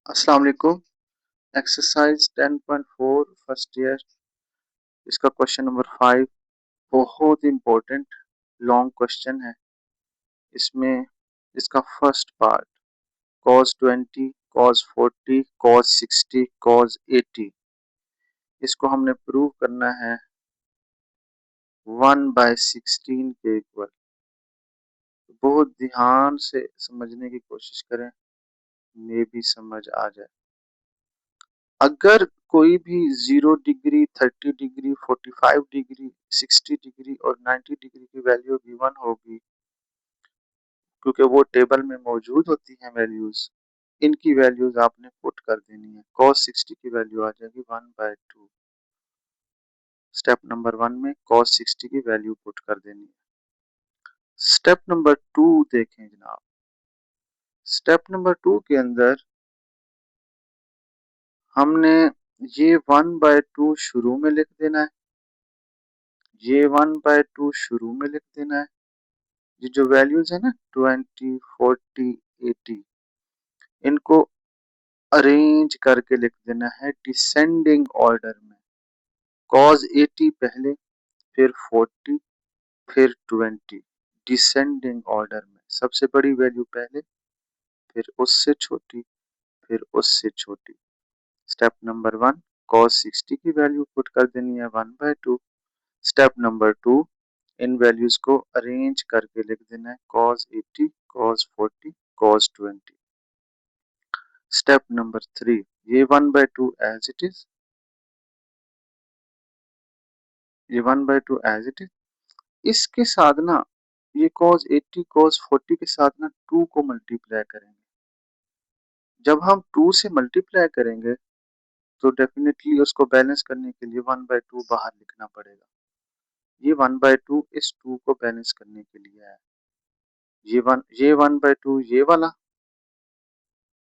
अस्सलाम वालेकुम। Exercise 10.4 first year, इसका क्वेश्चन नंबर 5 बहुत इंपॉर्टेंट लॉन्ग क्वेश्चन है। इसमें इसका first part cos 20, cos 40, cos 60, cos 80, इसको हमने प्रूव करना है 1/16 के इक्वल। बहुत ध्यान से समझने की कोशिश करें, मे भी समझ आ जाए। अगर कोई भी 0 डिग्री, 30 डिग्री, 45 डिग्री, 60 डिग्री और 90 डिग्री की वैल्यू गिवन होगी, क्योंकि वो टेबल में मौजूद होती हैं वैल्यूज, इनकी वैल्यूज आपने पुट कर देनी है। cos 60 की वैल्यू आ जाएगी 1/2। स्टेप नंबर 1 में cos 60 की वैल्यू पुट कर देनी है। स्टेप नंबर 2 देखें जनाब। स्टेप नंबर 2 के अंदर हमने ये 1/2 शुरू में लिख देना है, ये 1/2 शुरू में लिख देना है। ये जो वैल्यूज है ना 20, 40, 80, इनको अरेंज करके लिख देना है डिसेंडिंग ऑर्डर में। cos 80 पहले, फिर 40, फिर 20, डिसेंडिंग ऑर्डर में। सबसे बड़ी वैल्यू पहले, फिर उससे छोटी, फिर उससे छोटी। स्टेप नंबर 1 cos 60 की वैल्यू पुट कर देनी है 1/2। स्टेप नंबर 2 इन वैल्यूज को अरेंज करके लिख देना है cos 80, cos 40, cos 20। Step number 3 ये 1/2 एज इट इज, ये 1/2 एज इट इज। इसके साथ ना ये cos 80, cos 40 के साथ ना 2 को मल्टीप्लाई करेंगे। जब हम 2 से मल्टीप्लाई करेंगे तो डेफिनेटली उसको बैलेंस करने के लिए 1/2 बाहर लिखना पड़ेगा। ये 1/2 इस 2 को बैलेंस करने के लिए है। ये 1/2 ये वाला,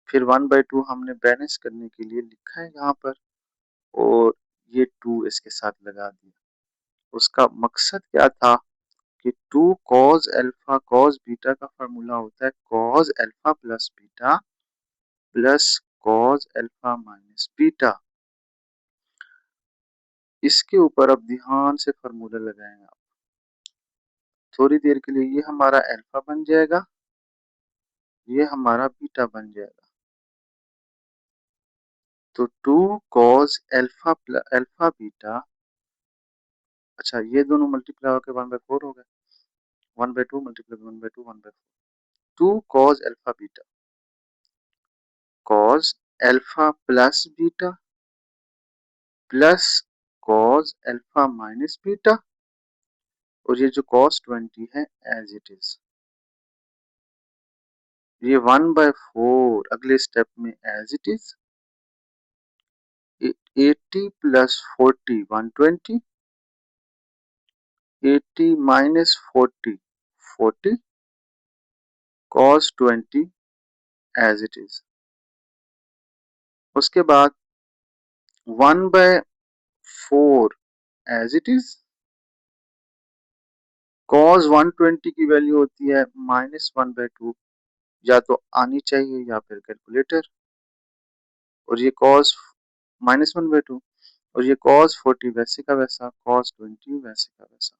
फिर 1/2 हमने बैलेंस करने के लिए लिखा है यहाँ पर, और ये 2 इसके साथ लगा दिया। उसका मकसद क्या था कि 2 cos अल्फा cos बीटा का फॉर्मूला होता है cos alpha plus beta plus cos alpha minus beta. इसके ऊपर अब ध्यान से फॉर्मूला लगाएंगे आप। थोड़ी देर के लिए ये हमारा अल्फा बन जाएगा, ये हमारा बीटा बन जाएगा। तो 2 cos अल्फा अल्फा बीटा, अच्छा ये दोनों मल्टीप्लाई होकर 1/4 हो गए। 1/2 multiply 1/2 1/4। 2 cos alpha beta, cos alpha plus beta plus cos alpha minus beta, और ये जो cos 20 है एज इट इज। ये 1/4 अगले स्टेप में as it is. 80 plus 40 120, 80 minus 40 40, cos 20 as it is. उसके बाद 1/4 एज इट इज। cos 120 की वैल्यू होती है -1/2, या तो आनी चाहिए या फिर कैलकुलेटर। और ये cos -1/2, और ये cos 40 वैसे का वैसा, cos 20 वैसे का वैसा।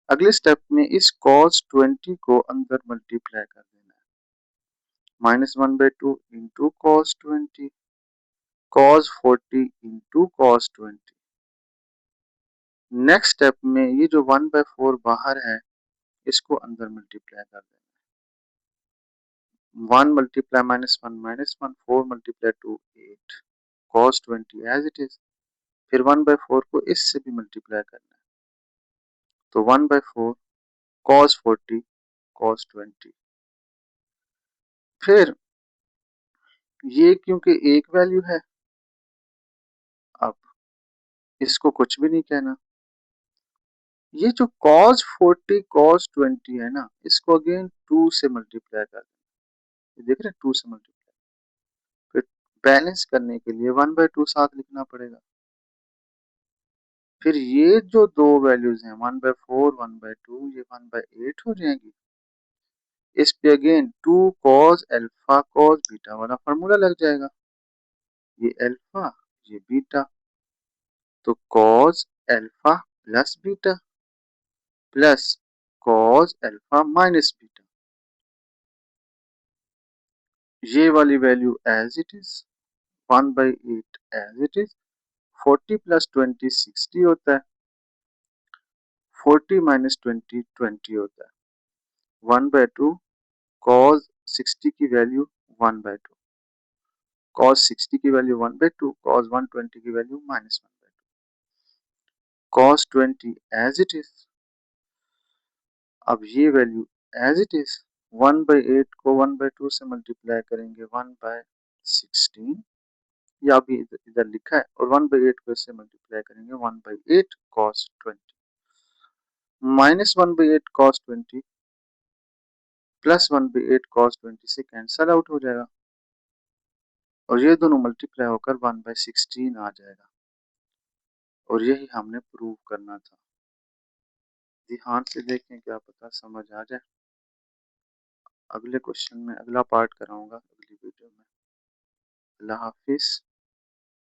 अगले स्टेप में इस cos 20 को अंदर मल्टीप्लाई कर देना है। -1/2 into cos 20, cos 40 into cos 20। Next step में ये जो 1/4 बाहर है, इसको अंदर मल्टीप्लाई कर देना है। 1 multiply -1, 4 multiply 2 8, cos 20 as it is. फिर 1/4 को इससे भी मल्टीप्लाई करना है, तो 1/4 cos 40 cos 20। फिर ये क्योंकि एक वैल्यू है, अब इसको कुछ भी नहीं कहना। ये जो cos 40 cos 20 है ना, इसको अगेन 2 से मल्टीप्लाई कर देना। देख रहे हैं 2 से मल्टीप्लाई, फिर बैलेंस करने के लिए 1/2 साथ लिखना पड़ेगा। फिर ये जो दो वैल्यूज हैं 1/4 1/2, ये 1/8 हो जाएंगी। इस पे again 2 cos alpha cos beta वाला फॉर्मूला लग जाएगा। ये अल्फा ये बीटा, तो cos alpha plus beta plus cos alpha minus beta, ये वाली value as it is 1/8 as it is. 40 plus 20 60 होता है, 40 माइनस 20 20 होता है। 1/2 cos 60 की वैल्यू 1/2, cos 60 की वैल्यू 1/2, cos 120 की value -1/2, cos 20 as it is. अब ये वैल्यू एज इट इज 1/8 को 1/2 से मल्टीप्लाई करेंगे 1/16, या अभी इधर लिखा है, और 1/8 को इससे मल्टीप्लाई करेंगे 1/8 cos 20, -1/8 cos 20 प्लस 1/8 cos 20 से कैंसल आउट हो जाएगा, और ये दोनों मल्टीप्लाई होकर 1/16 आ जाएगा। और यही हमने प्रूव करना था। ध्यान से देखें, क्या पता समझ आ जाए। अगले क्वेश्चन में अगला पार्ट कराऊंगा अगली वीडियो में। अल्लाह हाफिज।